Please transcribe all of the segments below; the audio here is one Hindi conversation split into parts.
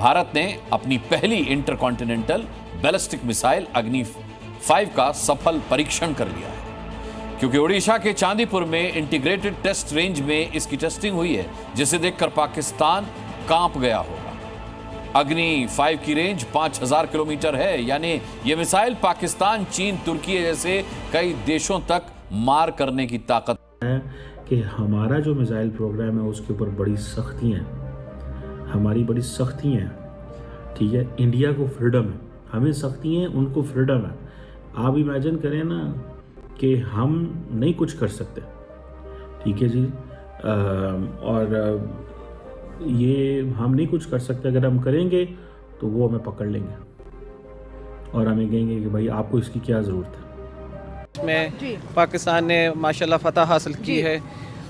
भारत ने अपनी पहली इंटरकॉन्टिनेंटल बैलिस्टिक मिसाइल अग्नि 5 का सफल परीक्षण कर लिया है, क्योंकि ओडिशा के चांदीपुर में इंटीग्रेटेड टेस्ट रेंज में इसकी टेस्टिंग हुई है, जिसे देखकर पाकिस्तान कांप गया होगा। अग्नि 5 की रेंज 5000 किलोमीटर है, यानी यह मिसाइल पाकिस्तान, चीन, तुर्की जैसे कई देशों तक मार करने की ताकत है कि हमारा जो मिसाइल प्रोग्राम है उसके ऊपर बड़ी सख्तियाँ हैं, हमारी बड़ी सख्तियाँ हैं। ठीक है, इंडिया को फ्रीडम है, हमें सख्ती हैं, उनको फ्रीडम है। आप इमेजिन करें ना कि हम नहीं कुछ कर सकते, ठीक है जी, और ये हम नहीं कुछ कर सकते। अगर हम करेंगे तो वो हमें पकड़ लेंगे और हमें कहेंगे कि भाई आपको इसकी क्या ज़रूरत है। में पाकिस्तान ने माशाल्लाह फतह हासिल की है,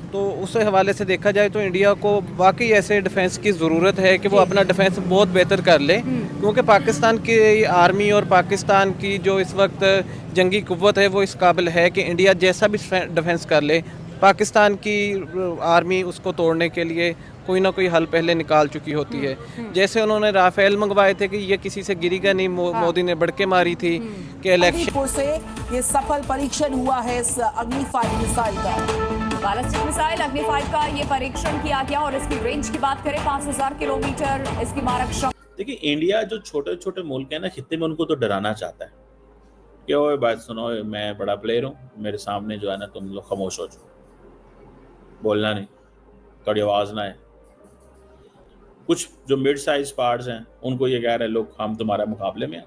तो उस हवाले से देखा जाए तो इंडिया को वाकई ऐसे डिफेंस की ज़रूरत है कि वो अपना डिफेंस बहुत बेहतर कर ले, क्योंकि पाकिस्तान की आर्मी और पाकिस्तान की जो इस वक्त जंगी कुव्वत है वो इस काबिल है कि इंडिया जैसा भी डिफेंस कर ले, पाकिस्तान की आर्मी उसको तोड़ने के लिए कोई ना कोई हल पहले निकाल चुकी होती है। जैसे उन्होंने राफेल मंगवाए थे कि ये किसी से गिरेगा नहीं, मोदी ने बढ़ के मारी थी कि इलेक्शन से ये सफल परीक्षण हुआ है इस अग्नि 5 मिसाइल का। बैलिस्टिक मिसाइल अग्नि 5 का ये परीक्षण किया गया और इसकी रेंज की बात करें 5000 किलोमीटर इसकी मारक क्षमता। देखिए, इंडिया जो छोटे छोटे मुल्क है ना खित्ते में, उनको तो डराना चाहता है कि ओए बात सुनो, मैं बड़ा प्लेयर हूँ, मेरे सामने जो है ना तुम लोग खामोश हो जाओ, बोलना नहीं, थोड़ी आवाज ना है। कुछ जो मिड साइज पार्ट्स हैं उनको ये कह रहे हैं लोग हम तुम्हारे मुकाबले में हैं।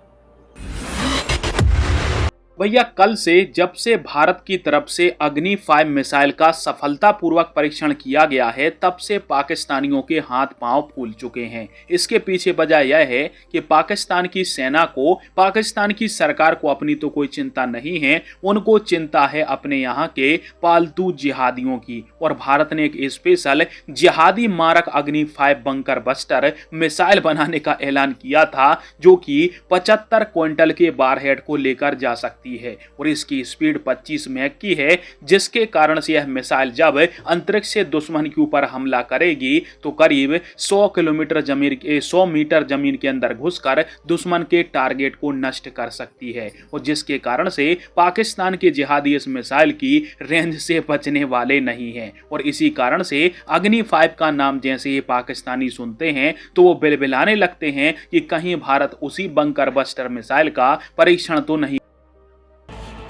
भैया, कल से जब से भारत की तरफ से अग्नि 5 मिसाइल का सफलतापूर्वक परीक्षण किया गया है, तब से पाकिस्तानियों के हाथ पांव फूल चुके हैं। इसके पीछे वजह यह है कि पाकिस्तान की सेना को, पाकिस्तान की सरकार को अपनी तो कोई चिंता नहीं है, उनको चिंता है अपने यहाँ के पालतू जिहादियों की। और भारत ने एक स्पेशल जिहादी मारक अग्नि 5 बंकर बस्टर मिसाइल बनाने का ऐलान किया था, जो कि 75 क्विंटल के वारहेड को लेकर जा सकती है और इसकी स्पीड 25 मैक की है, जिसके कारण से यह मिसाइल जब अंतरिक्ष से दुश्मन के ऊपर हमला करेगी तो करीब 100 मीटर जमीन के अंदर घुसकर दुश्मन के टारगेट को नष्ट कर सकती है, और जिसके कारण से पाकिस्तान के जिहादी इस मिसाइल की रेंज से बचने वाले नहीं हैं। और इसी कारण से अग्नि 5 का नाम जैसे ही पाकिस्तानी सुनते हैं तो वो बिलबिलाने लगते हैं कि कहीं भारत उसी बंकर बस्टर मिसाइल का परीक्षण तो नहीं।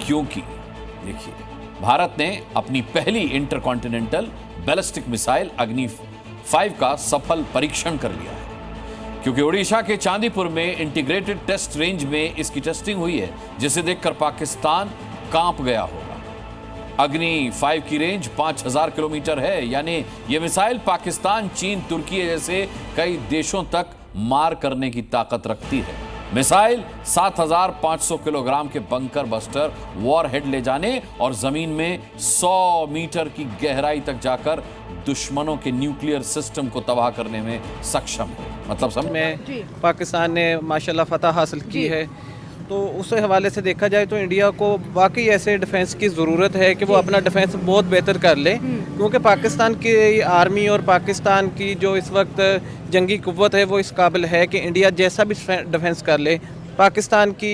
क्योंकि देखिए, भारत ने अपनी पहली इंटरकॉन्टिनेंटल बैलिस्टिक मिसाइल अग्नि 5 का सफल परीक्षण कर लिया है, क्योंकि ओडिशा के चांदीपुर में इंटीग्रेटेड टेस्ट रेंज में इसकी टेस्टिंग हुई है, जिसे देखकर पाकिस्तान कांप गया होगा। अग्नि 5 की रेंज 5000 किलोमीटर है, यानी यह मिसाइल पाकिस्तान, चीन, तुर्की जैसे कई देशों तक मार करने की ताकत रखती है। मिसाइल 7500 किलोग्राम के बंकर बस्टर वॉरहेड ले जाने और जमीन में 100 मीटर की गहराई तक जाकर दुश्मनों के न्यूक्लियर सिस्टम को तबाह करने में सक्षम है। मतलब समझ में पाकिस्तान ने माशाल्लाह फतह हासिल की है, तो उस हवाले से देखा जाए तो इंडिया को वाकई ऐसे डिफेंस की ज़रूरत है कि वो अपना डिफेंस बहुत बेहतर कर ले, क्योंकि पाकिस्तान की आर्मी और पाकिस्तान की जो इस वक्त जंगी कुव्वत है वो इस काबिल है कि इंडिया जैसा भी डिफेंस कर ले, पाकिस्तान की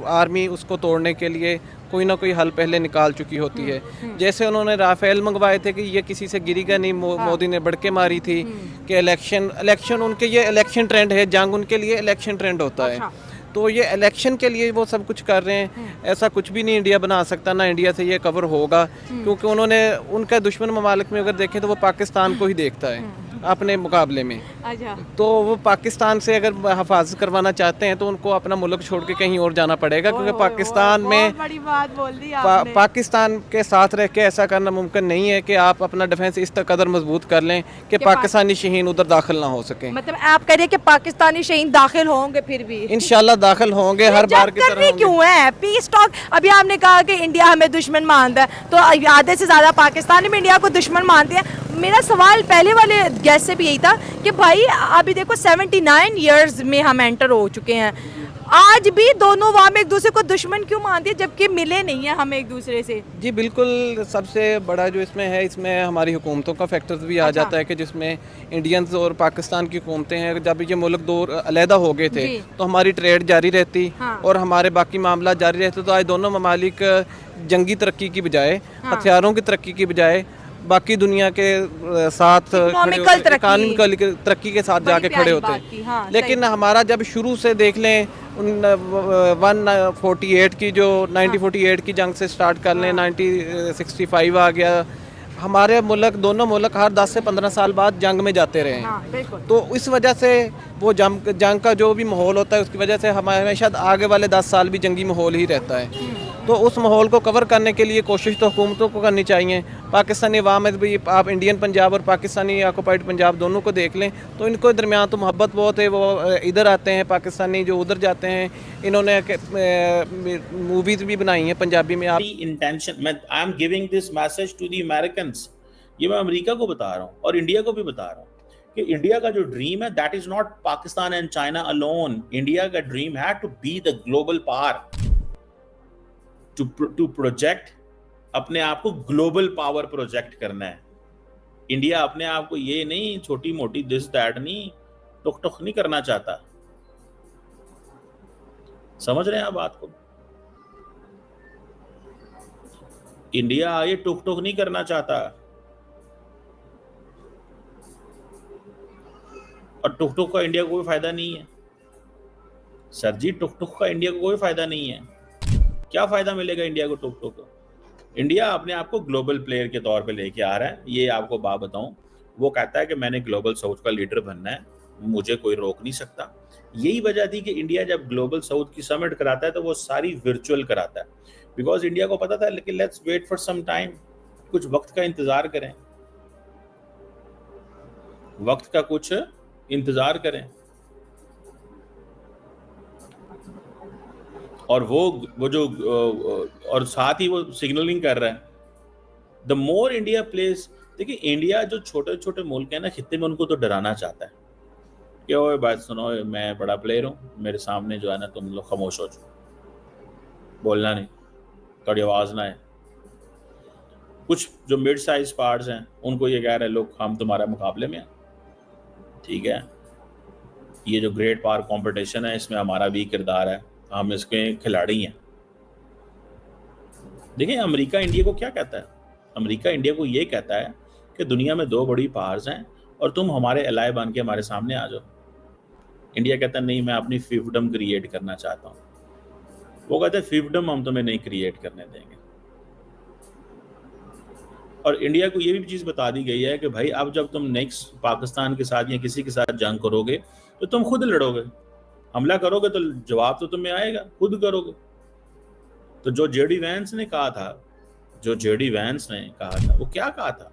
आर्मी उसको तोड़ने के लिए कोई ना कोई हल पहले निकाल चुकी होती है। जैसे उन्होंने राफेल मंगवाए थे कि ये किसी से गिरेगा नहीं, मोदी ने बढ़ के मारी थी कि इलेक्शन उनके, ये इलेक्शन ट्रेंड है, जंग उनके लिए इलेक्शन ट्रेंड होता है, तो ये इलेक्शन के लिए वो सब कुछ कर रहे हैं। ऐसा कुछ भी नहीं इंडिया बना सकता, ना इंडिया से ये कवर होगा, क्योंकि उन्होंने उनका दुश्मन ममालिक में अगर देखें तो वो पाकिस्तान को ही देखता है अपने मुकाबले में। अच्छा। तो वो पाकिस्तान से अगर हिफाजत करवाना चाहते हैं तो उनको अपना मुल्क छोड़ के कहीं और जाना पड़ेगा, क्योंकि पाकिस्तान में बड़ी बात बोल दी आपने। पाकिस्तान के साथ रह के ऐसा करना मुमकिन नहीं है कि आप अपना डिफेंस इस कदर मजबूत कर लें कि पाकिस्तानी शहीन उधर दाखिल ना हो सके। मतलब आप कह रहे हैं कि पाकिस्तानी शहीन दाखिल होंगे, फिर भी इंशाल्लाह दाखिल होंगे, हर बार की तरह क्यों है पीस टॉक। अभी आपने कहा कि इंडिया हमें दुश्मन मानता है, तो आधे से ज्यादा पाकिस्तानी भी इंडिया को दुश्मन मानते हैं। मेरा सवाल पहले वाले गैस से भी यही था कि भाई अभी देखो 79 इयर्स में हम एंटर हो चुके हैं, आज भी दोनों वहाँ में एक दूसरे को दुश्मन क्यों मानते हैं जबकि मिले नहीं है हम एक दूसरे से? जी बिल्कुल, सबसे बड़ा जो इसमें है, इसमें हमारी हुकूमतों का फैक्टर भी आ जाता है कि जिसमें इंडियंस और पाकिस्तान की हुकूमतें हैं, जब ये मुल्क दो अलहदा हो गए थे तो हमारी ट्रेड जारी रहती और हमारे बाकी मामला जारी रहते, तो आज दोनों ममालिक जंगी तरक्की की बजाय, हथियारों की तरक्की की बजाय बाकी दुनिया के साथ इकोनॉमिकल तरक्की के साथ जाके खड़े होते हैं। लेकिन हमारा जब शुरू से देख लें 1948 की जो 1948 की जंग से स्टार्ट कर लें, 1965 आ गया, हमारे मुल्क, दोनों मुल्क हर 10 से 15 साल बाद जंग में जाते रहे हैं। तो इस वजह से वो जंग का जो भी माहौल होता है उसकी वजह से हमारे हमेशा आगे वाले 10 साल भी जंगी माहौल ही रहता है। तो उस माहौल को कवर करने के लिए कोशिश तो हुकूमतों को करनी चाहिए। पाकिस्तानी अवाम में भी, आप इंडियन पंजाब और पाकिस्तानी ऑक्युपाइड पंजाब दोनों को देख लें तो इनको दरमियान तो मोहब्बत बहुत है, वो इधर आते हैं, पाकिस्तानी जो उधर जाते हैं। इन्होंने मूवीज़ भी बनाई हैं पंजाबी में। आप intention, I am giving this message to the Americans, ये मैं अमेरिका को बता रहा हूँ और इंडिया को भी बता रहा हूँ कि इंडिया का जो ड्रीम है, that is not Pakistan and China alone. India का ड्रीम है to be the global power, to project अपने आप को ग्लोबल पावर प्रोजेक्ट करना है। इंडिया अपने आप को ये नहीं छोटी मोटी दिस दैट नहीं टुक टुक नहीं करना चाहता। समझ रहे हैं आप बात को? इंडिया ये टुक टुक नहीं करना चाहता, और टुक टुक का इंडिया को कोई फायदा नहीं है। सर जी, टुक टुक का इंडिया को कोई फायदा नहीं है। क्या फायदा मिलेगा इंडिया को टुक टुक? इंडिया अपने आप को ग्लोबल प्लेयर के तौर पे लेके आ रहा है। ये आपको बात बताऊं, वो कहता है कि मैंने ग्लोबल साउथ का लीडर बनना है, मुझे कोई रोक नहीं सकता। यही वजह थी कि इंडिया जब ग्लोबल साउथ की समिट कराता है तो वो सारी वर्चुअल कराता है, बिकॉज इंडिया को पता था लेकिन let's wait for some time, कुछ वक्त का इंतजार करें, वक्त का कुछ इंतजार करें। और वो जो और साथ ही वो सिग्नलिंग कर रहा है, द मोर इंडिया प्लेस। देखिए, इंडिया जो छोटे छोटे मुल्क है ना खित्ते में, उनको तो डराना चाहता है कि ओए बात सुनो, मैं बड़ा प्लेयर हूँ, मेरे सामने जो है ना तुम लोग खामोश हो जाओ, बोलना नहीं, थोड़ी आवाज ना है। कुछ जो मिड साइज पार्ट्स हैं उनको ये कह रहे हैं लोग हम तुम्हारे मुकाबले में हैं, ठीक है, ये जो ग्रेट पावर कंपटीशन है इसमें हमारा भी किरदार है, हम इसके खिलाड़ी हैं। देखिए, अमेरिका इंडिया को क्या कहता है? अमेरिका इंडिया को ये कहता है कि दुनिया में दो बड़ी पावर्स हैं और तुम हमारे एलाय बन के हमारे सामने आ जाओ। इंडिया कहता है नहीं, मैं अपनी फिफ्डम क्रिएट करना चाहता हूँ। वो कहते हैं फिफ्डम हम तुम्हें नहीं क्रिएट करने देंगे। और इंडिया को ये भी चीज़ बता दी गई है कि भाई अब जब तुम नेक्स्ट पाकिस्तान के साथ या किसी के साथ जंग करोगे तो तुम खुद लड़ोगे, हमला करोगे तो जवाब तो तुम्हें आएगा, खुद करोगे। तो जो जेडी वैंस ने कहा था, वो क्या कहा था?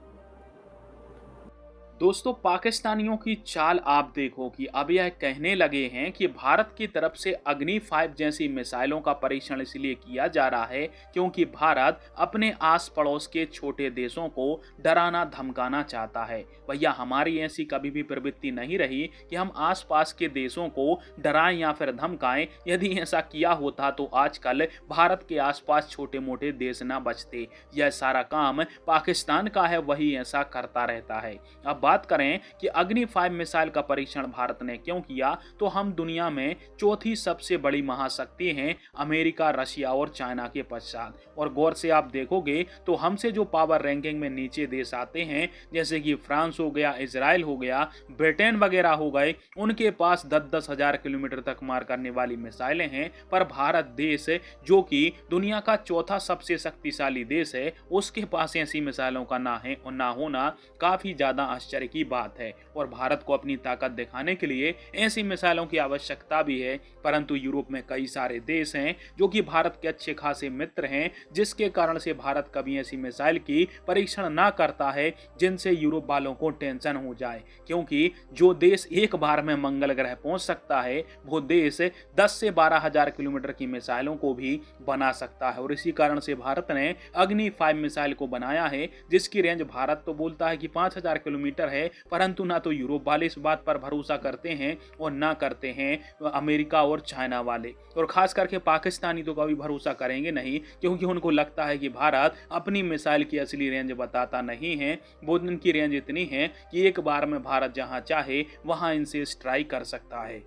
दोस्तों, पाकिस्तानियों की चाल आप देखो कि अब यह कहने लगे हैं कि भारत की तरफ से अग्नि 5 जैसी मिसाइलों का परीक्षण इसलिए किया जा रहा है क्योंकि भारत अपने आस पड़ोस के छोटे देशों को डराना धमकाना चाहता है। भैया, हमारी ऐसी कभी भी प्रवृत्ति नहीं रही कि हम आसपास के देशों को डराएं या फिर धमकाएं। यदि ऐसा किया होता तो आजकल भारत के आसपास छोटे मोटे देश ना बचते। यह सारा काम पाकिस्तान का है, वही ऐसा करता रहता है। अब बात करें कि अग्नि 5 मिसाइल का परीक्षण भारत ने क्यों किया, तो हम दुनिया में चौथी सबसे बड़ी महाशक्ति हैं, अमेरिका, रशिया और चाइना के पश्चात। और गौर से आप देखोगे तो हमसे जो पावर रैंकिंग में नीचे देश आते हैं, जैसे कि फ्रांस हो गया, इजराइल हो गया, ब्रिटेन वगैरह हो गए, उनके पास 10-10 हजार किलोमीटर तक मार करने वाली मिसाइलें हैं। पर भारत देश, जो कि दुनिया का चौथा सबसे शक्तिशाली देश है, उसके पास ऐसी मिसाइलों का ना होना काफी ज्यादा आश्चर्य आश्चर्य की बात है और भारत को अपनी ताकत दिखाने के लिए ऐसी मिसाइलों की आवश्यकता भी है। परंतु यूरोप में कई सारे देश हैं जो कि भारत के अच्छे खासे मित्र हैं, जिसके कारण से भारत कभी ऐसी मिसाइल की परीक्षण ना करता है जिनसे यूरोप वालों को टेंशन हो जाए, क्योंकि जो देश एक बार में मंगल ग्रह पहुंच सकता है वो देश 10 से 12 हजार किलोमीटर की मिसाइलों को भी बना सकता है। और इसी कारण से भारत ने अग्नि 5 मिसाइल को बनाया है, जिसकी रेंज भारत तो बोलता है कि 5000 किलोमीटर है, परंतु ना तो यूरोप वाले इस बात पर भरोसा करते हैं और ना करते हैं अमेरिका और चाइना वाले, और खास करके पाकिस्तानी तो कभी भरोसा करेंगे नहीं, क्योंकि उनको लगता है कि भारत अपनी मिसाइल की असली रेंज बताता नहीं है। वो इनकी रेंज इतनी है कि एक बार में भारत जहां चाहे वहां इनसे स्ट्राइक कर सकता है।